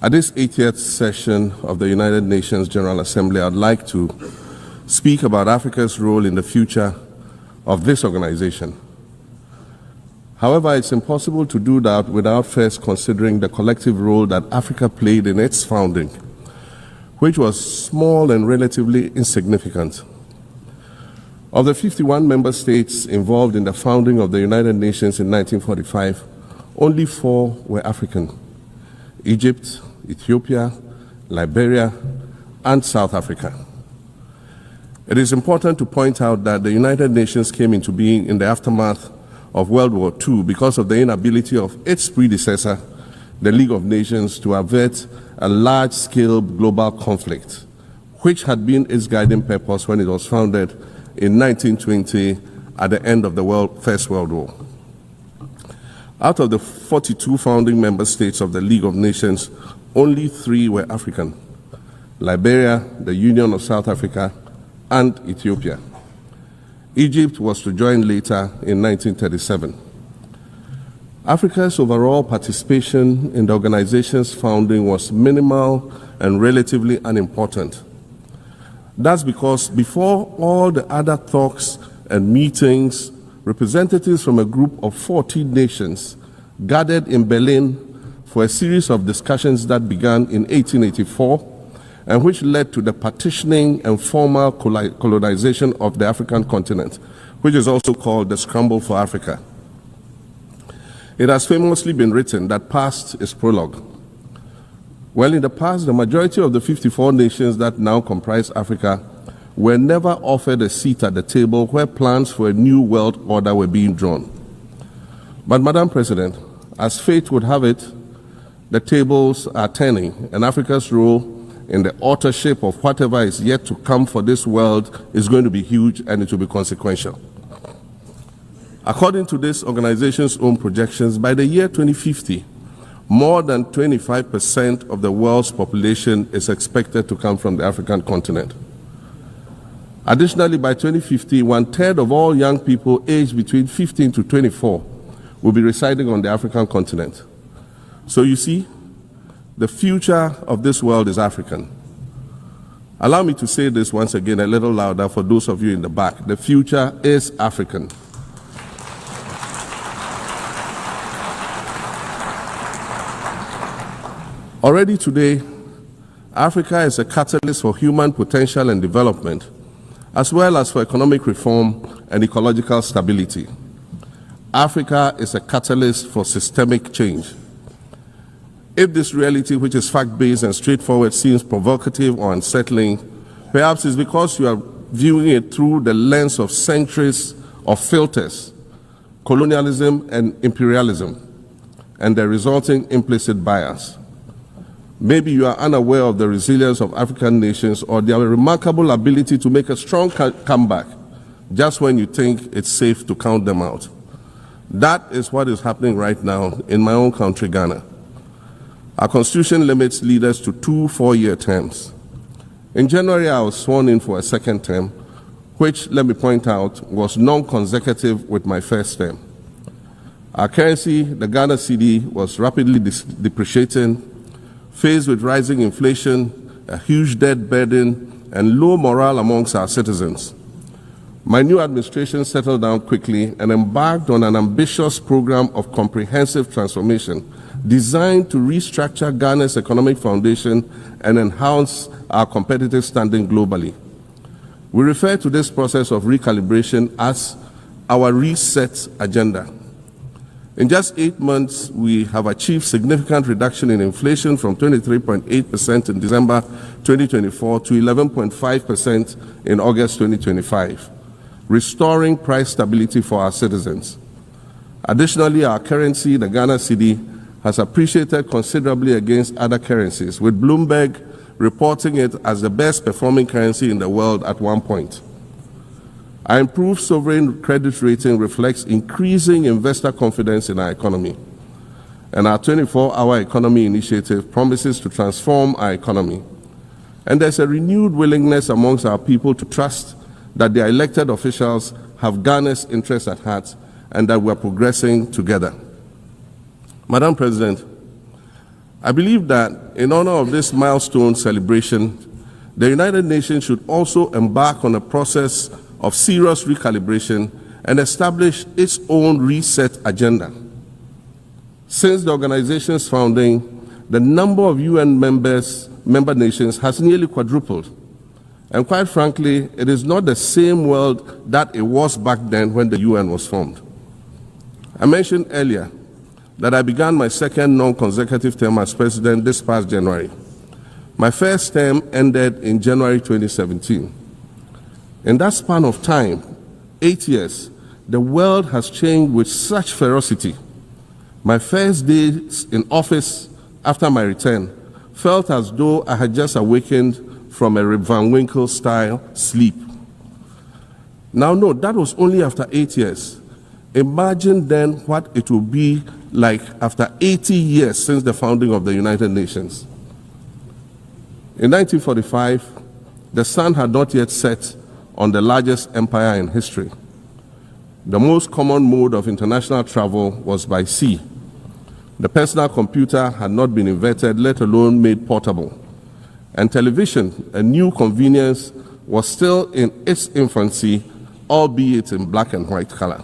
At this 80th session of the United Nations General Assembly, I'd like to speak about Africa's role in the future of this organization. However, it's impossible to do that without first considering the collective role that Africa played in its founding, which was small and relatively insignificant. Of the 51 member states involved in the founding of the United Nations in 1945, only 4 were African: Egypt, Ethiopia, Liberia, and South Africa. It is important to point out that the United Nations came into being in the aftermath of World War II because of the inability of its predecessor, the League of Nations, to avert a large-scale global conflict, which had been its guiding purpose when it was founded in 1920 at the end of the First World War. Out of the 42 founding member states of the League of Nations, only 3 were African: Liberia, the Union of South Africa, and Ethiopia. Egypt was to join later in 1937. Africa's overall participation in the organization's founding was minimal and relatively unimportant. That's because before all the other talks and meetings, representatives from a group of 14 nations gathered in Berlin for a series of discussions that began in 1884 and which led to the partitioning and formal colonization of the African continent, which is also called the Scramble for Africa. It has famously been written that past is prologue. Well, in the past, the majority of the 54 nations that now comprise Africa were never offered a seat at the table where plans for a new world order were being drawn. But, Madam President, as fate would have it, the tables are turning, and Africa's role in the authorship of whatever is yet to come for this world is going to be huge, and it will be consequential. According to this organization's own projections, by the year 2050, more than 25% of the world's population is expected to come from the African continent. Additionally, by 2050, 1/3 of all young people aged between 15 to 24 will be residing on the African continent. So you see, the future of this world is African. Allow me to say this once again a little louder for those of you in the back. The future is African. Already today, Africa is a catalyst for human potential and development, as well as for economic reform and ecological stability. Africa is a catalyst for systemic change. If this reality, which is fact-based and straightforward, seems provocative or unsettling, perhaps it's because you are viewing it through the lens of centuries of filters, colonialism and imperialism, and the resulting implicit bias. Maybe you are unaware of the resilience of African nations or their remarkable ability to make a strong comeback just when you think it's safe to count them out. That is what is happening right now in my own country, Ghana. Our constitution limits leaders to 2 4-year terms. In January, I was sworn in for a second term, which, let me point out, was non-consecutive with my first term. Our currency, the Ghana cedi, was rapidly depreciating, faced with rising inflation, a huge debt burden, and low morale amongst our citizens. My new administration settled down quickly and embarked on an ambitious program of comprehensive transformation designed to restructure Ghana's economic foundation and enhance our competitive standing globally. We refer to this process of recalibration as our reset agenda. In just 8 months, we have achieved significant reduction in inflation from 23.8% in December 2024 to 11.5% in August 2025, restoring price stability for our citizens. Additionally, our currency, the Ghana cedi, has appreciated considerably against other currencies, with Bloomberg reporting it as the best performing currency in the world at one point. Our improved sovereign credit rating reflects increasing investor confidence in our economy, and our 24-hour economy initiative promises to transform our economy. And there's a renewed willingness amongst our people to trust that their elected officials have Ghana's interests at heart and that we're progressing together. Madam President, I believe that in honor of this milestone celebration, the United Nations should also embark on a process of serious recalibration and establish its own reset agenda. Since the organization's founding, the number of UN member nations has nearly quadrupled. And quite frankly, it is not the same world that it was back then when the UN was formed. I mentioned earlier that I began my second non-consecutive term as president this past January. My first term ended in January 2017. In that span of time, 8 years, the world has changed with such ferocity. My first days in office after my return felt as though I had just awakened from a Rip Van Winkle-style sleep. Now, no, that was only after 8 years. Imagine then what it will be like after 80 years since the founding of the United Nations. In 1945, the sun had not yet set on the largest empire in history. The most common mode of international travel was by sea. The personal computer had not been invented, let alone made portable. And television, a new convenience, was still in its infancy, albeit in black and white color.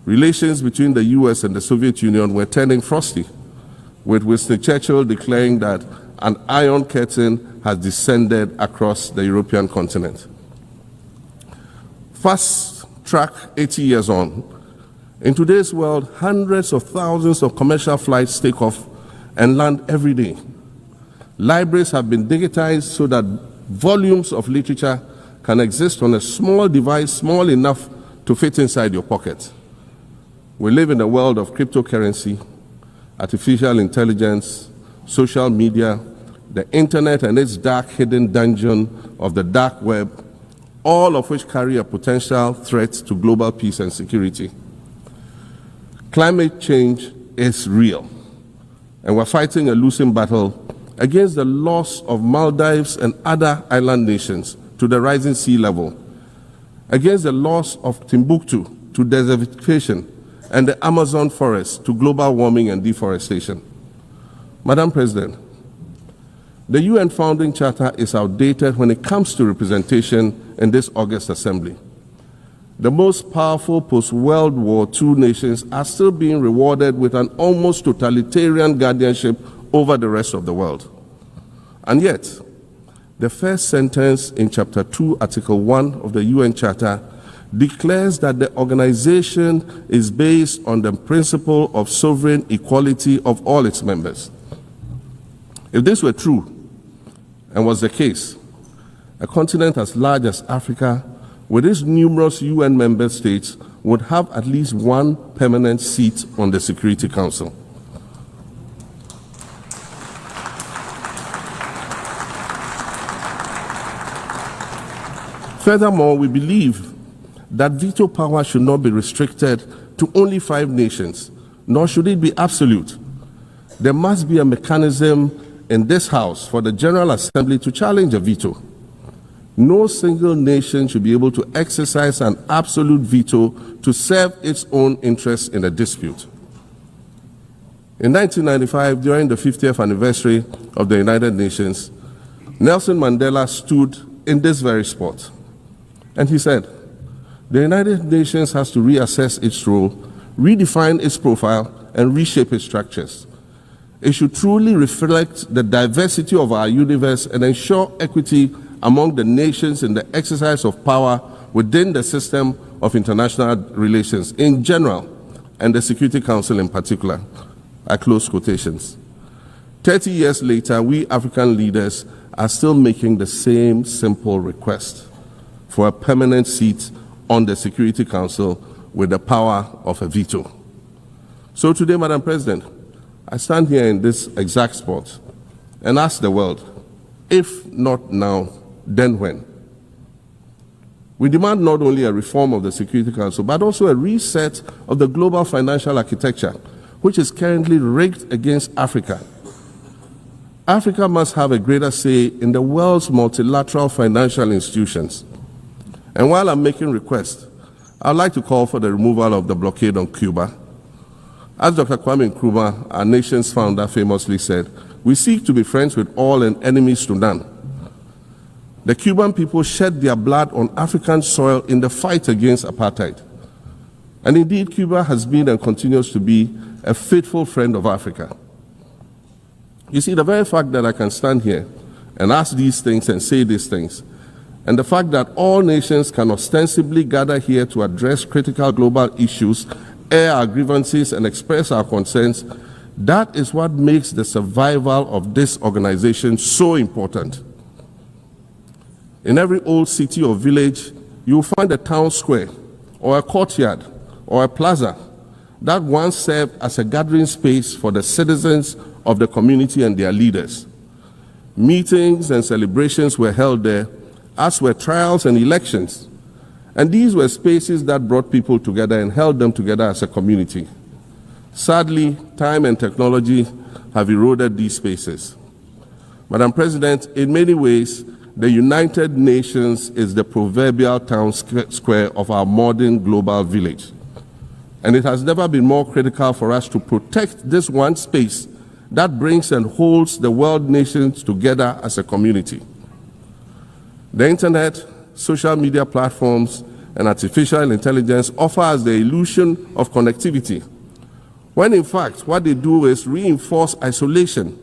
Relations between the US and the Soviet Union were turning frosty, with Winston Churchill declaring that an iron curtain has descended across the European continent. Fast track 80 years on, in today's world, hundreds of thousands of commercial flights take off and land every day. Libraries have been digitized so that volumes of literature can exist on a small device, small enough to fit inside your pocket. We live in a world of cryptocurrency, artificial intelligence, social media, the internet and its dark hidden dungeon of the dark web, all of which carry a potential threat to global peace and security. Climate change is real, and we're fighting a losing battle against the loss of Maldives and other island nations to the rising sea level, against the loss of Timbuktu to desertification, and the Amazon forest to global warming and deforestation. Madam President, the UN Founding Charter is outdated when it comes to representation in this August Assembly. The most powerful post-World War II nations are still being rewarded with an almost totalitarian guardianship over the rest of the world. And yet, the first sentence in Chapter 2, Article 1 of the UN Charter declares that the organization is based on the principle of sovereign equality of all its members. If this were true, and was the case, a continent as large as Africa, with its numerous UN member states, would have at least one permanent seat on the Security Council. Furthermore, we believe that veto power should not be restricted to only 5 nations, nor should it be absolute. There must be a mechanism in this House for the General Assembly to challenge a veto. No single nation should be able to exercise an absolute veto to serve its own interests in a dispute. In 1995, during the 50th anniversary of the United Nations, Nelson Mandela stood in this very spot, and he said, "The United Nations has to reassess its role, redefine its profile, and reshape its structures. It should truly reflect the diversity of our universe and ensure equity among the nations in the exercise of power within the system of international relations in general and the Security Council in particular." I close quotations. 30 years later, we African leaders are still making the same simple request for a permanent seat on the Security Council with the power of a veto. So today, Madam President, I stand here in this exact spot and ask the world, if not now, then when? We demand not only a reform of the Security Council, but also a reset of the global financial architecture, which is currently rigged against Africa. Africa must have a greater say in the world's multilateral financial institutions. And while I'm making requests, I'd like to call for the removal of the blockade on Cuba. As Dr. Kwame Nkrumah, our nation's founder, famously said, We seek to be friends with all and enemies to none. The Cuban people shed their blood on African soil in the fight against apartheid. And indeed, Cuba has been and continues to be a faithful friend of Africa. You see, the very fact that I can stand here and ask these things and say these things, and the fact that all nations can ostensibly gather here to address critical global issues, air our grievances, and express our concerns, that is what makes the survival of this organization so important. In every old city or village, you will find a town square, or a courtyard, or a plaza that once served as a gathering space for the citizens of the community and their leaders. Meetings and celebrations were held there, as were trials and elections. And these were spaces that brought people together and held them together as a community. Sadly, time and technology have eroded these spaces. Madam President, in many ways, the United Nations is the proverbial town square of our modern global village. And it has never been more critical for us to protect this one space that brings and holds the world nations together as a community. The internet, social media platforms, and artificial intelligence offer us the illusion of connectivity, when in fact what they do is reinforce isolation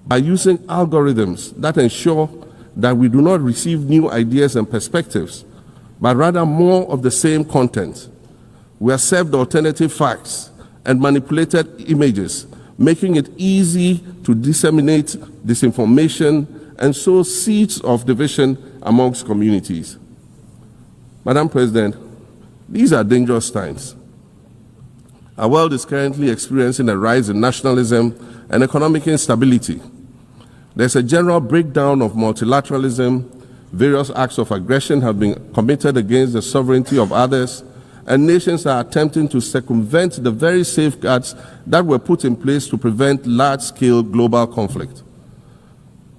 by using algorithms that ensure that we do not receive new ideas and perspectives, but rather more of the same content. We are served alternative facts and manipulated images, making it easy to disseminate disinformation and sow seeds of division amongst communities. Madam President, these are dangerous times. Our world is currently experiencing a rise in nationalism and economic instability. There's a general breakdown of multilateralism. Various acts of aggression have been committed against the sovereignty of others, and nations are attempting to circumvent the very safeguards that were put in place to prevent large-scale global conflict.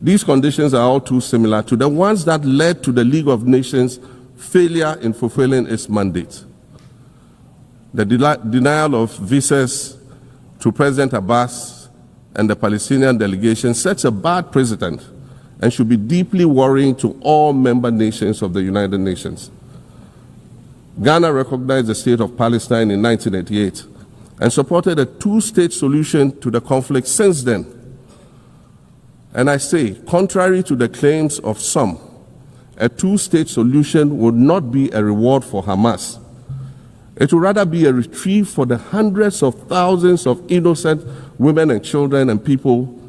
These conditions are all too similar to the ones that led to the League of Nations' failure in fulfilling its mandate. The denial of visas to President Abbas and the Palestinian delegation sets a bad precedent and should be deeply worrying to all member nations of the United Nations. Ghana recognized the state of Palestine in 1988 and supported a two-state solution to the conflict since then. And I say, contrary to the claims of some, a two-state solution would not be a reward for Hamas. It would rather be a reprieve for the hundreds of thousands of innocent women and children and people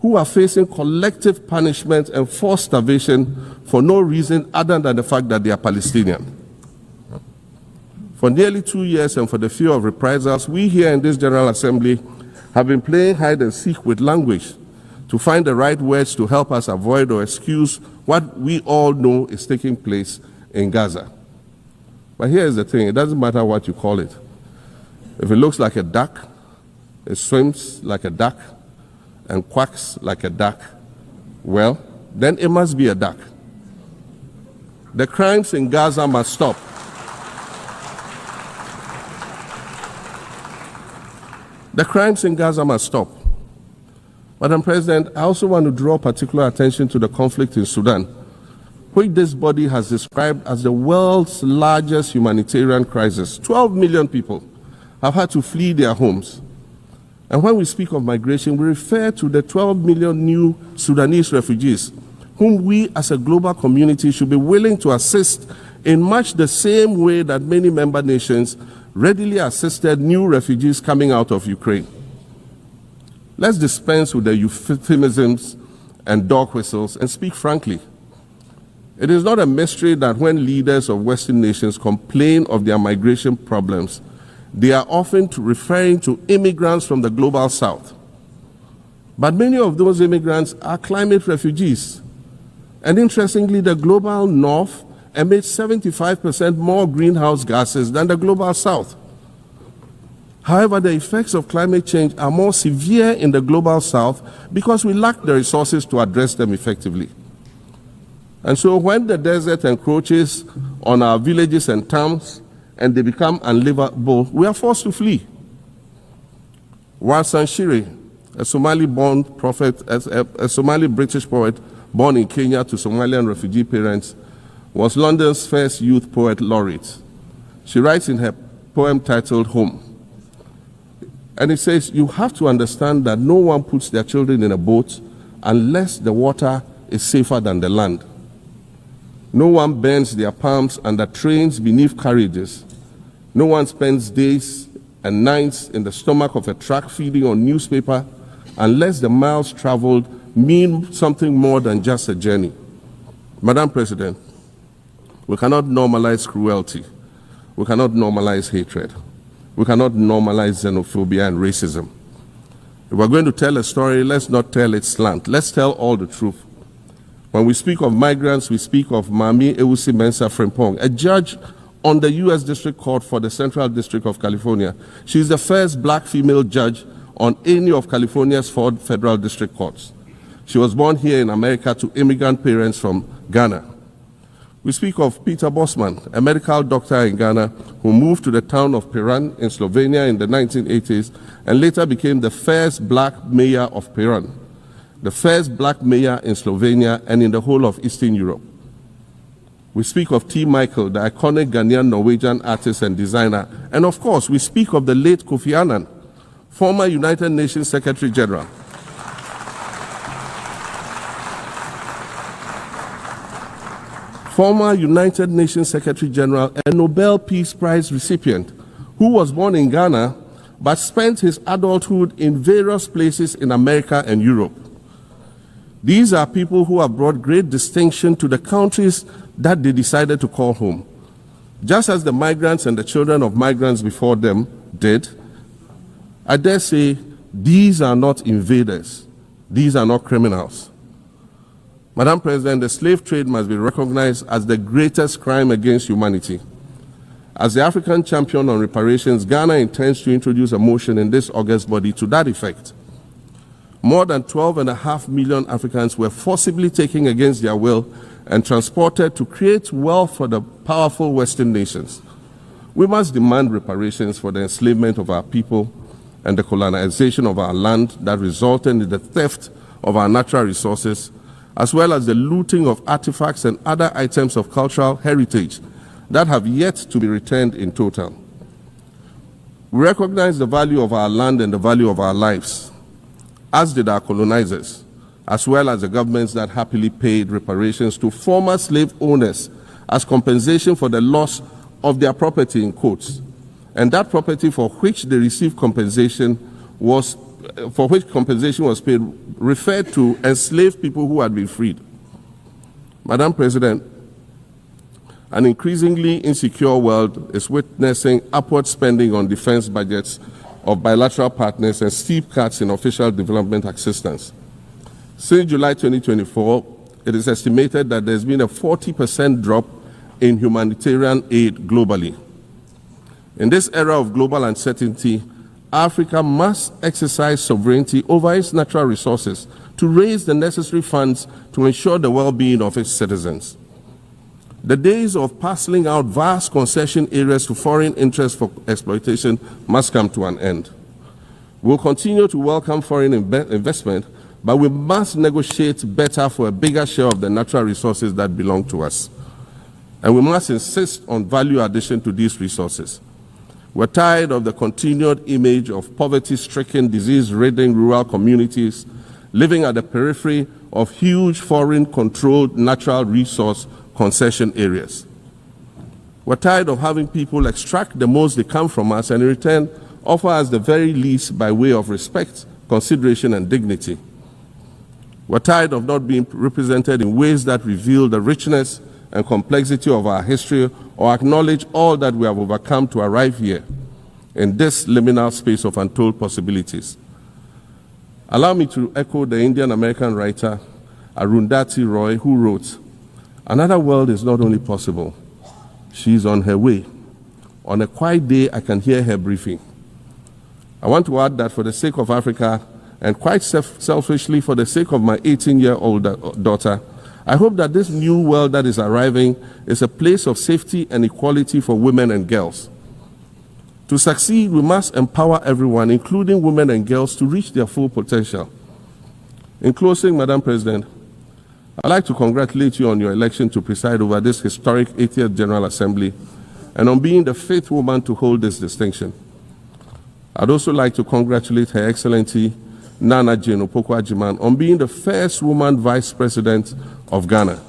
who are facing collective punishment and forced starvation for no reason other than the fact that they are Palestinian. For nearly 2 years and for the fear of reprisals, we here in this General Assembly have been playing hide and seek with language to find the right words to help us avoid or excuse what we all know is taking place in Gaza. But here's the thing, it doesn't matter what you call it. If it looks like a duck, it swims like a duck, and quacks like a duck, well, then it must be a duck. The crimes in Gaza must stop. The crimes in Gaza must stop. Madam President, I also want to draw particular attention to the conflict in Sudan, which this body has described as the world's largest humanitarian crisis. 12 million people have had to flee their homes. And when we speak of migration, we refer to the 12 million new Sudanese refugees, whom we as a global community should be willing to assist in much the same way that many member nations readily assisted new refugees coming out of Ukraine. Let's dispense with the euphemisms and dog whistles and speak frankly. It is not a mystery that when leaders of Western nations complain of their migration problems, they are often referring to immigrants from the global south. But many of those immigrants are climate refugees. And interestingly, the global north emits 75% more greenhouse gases than the global south. However, the effects of climate change are more severe in the global south because we lack the resources to address them effectively. And so when the desert encroaches on our villages and towns and they become unlivable, we are forced to flee. While Sanshire, a Somali-born prophet, a Somali-British poet born in Kenya to Somalian refugee parents, was London's first youth poet laureate. She writes in her poem titled Home. And it says, you have to understand that no one puts their children in a boat unless the water is safer than the land. No one bends their palms under trains beneath carriages. No one spends days and nights in the stomach of a truck feeding on newspaper unless the miles traveled mean something more than just a journey. Madam President, we cannot normalize cruelty. We cannot normalize hatred. We cannot normalize xenophobia and racism. If we're going to tell a story, let's not tell its slant. Let's tell all the truth. When we speak of migrants, we speak of Mami Ewusi Mensah Frimpong, a judge on the U.S. District Court for the Central District of California. She's the first black female judge on any of California's 4 federal district courts. She was born here in America to immigrant parents from Ghana. We speak of Peter Bosman, a medical doctor in Ghana who moved to the town of Piran in Slovenia in the 1980s and later became the first black mayor of Piran, the first black mayor in Slovenia and in the whole of Eastern Europe. We speak of T. Michael, the iconic Ghanaian Norwegian artist and designer. And of course, we speak of the late Kofi Annan, former United Nations Secretary General. Former United Nations Secretary General and Nobel Peace Prize recipient, who was born in Ghana but spent his adulthood in various places in America and Europe. These are people who have brought great distinction to the countries that they decided to call home. Just as the migrants and the children of migrants before them did, I dare say these are not invaders. These are not criminals. Madam President, the slave trade must be recognized as the greatest crime against humanity. As the African champion on reparations, Ghana intends to introduce a motion in this August body to that effect. More than 12.5 million Africans were forcibly taken against their will and transported to create wealth for the powerful Western nations. We must demand reparations for the enslavement of our people and the colonization of our land that resulted in the theft of our natural resources, as well as the looting of artifacts and other items of cultural heritage that have yet to be returned in total. We recognize the value of our land and the value of our lives, as did our colonizers, as well as the governments that happily paid reparations to former slave owners as compensation for the loss of their property, in quotes, and that property for which they received compensation was paid referred to enslaved people who had been freed. Madam President, an increasingly insecure world is witnessing upward spending on defense budgets of bilateral partners and steep cuts in official development assistance. Since July 2024, it is estimated that there's been a 40% drop in humanitarian aid globally. In this era of global uncertainty, Africa must exercise sovereignty over its natural resources to raise the necessary funds to ensure the well-being of its citizens. The days of parceling out vast concession areas to foreign interests for exploitation must come to an end. We'll continue to welcome foreign investment, but we must negotiate better for a bigger share of the natural resources that belong to us. And we must insist on value addition to these resources. We're tired of the continued image of poverty-stricken, disease-ridden rural communities living at the periphery of huge foreign-controlled natural resource concession areas. We're tired of having people extract the most they can from us and in return offer us the very least by way of respect, consideration, and dignity. We're tired of not being represented in ways that reveal the richness and complexity of our history or acknowledge all that we have overcome to arrive here in this liminal space of untold possibilities. Allow me to echo the Indian-American writer Arundhati Roy, who wrote, "Another world is not only possible, she's on her way. On a quiet day, I can hear her briefing." I want to add that for the sake of Africa, and quite selfishly for the sake of my 18-year-old daughter, I hope that this new world that is arriving is a place of safety and equality for women and girls. To succeed, we must empower everyone, including women and girls, to reach their full potential. In closing, Madam President, I'd like to congratulate you on your election to preside over this historic 80th General Assembly and on being the 5th woman to hold this distinction. I'd also like to congratulate Her Excellency Nana Jane Opoku-Agyeman on being the first woman Vice President of Ghana.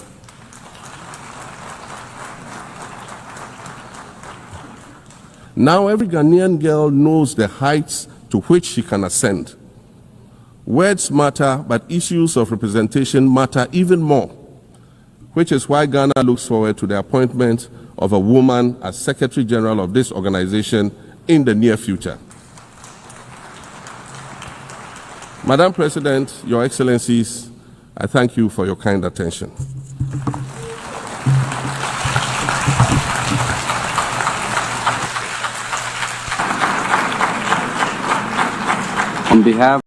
Now every Ghanaian girl knows the heights to which she can ascend. Words matter, but issues of representation matter even more, which is why Ghana looks forward to the appointment of a woman as Secretary General of this organization in the near future. Madam President, Your Excellencies, I thank you for your kind attention. On behalf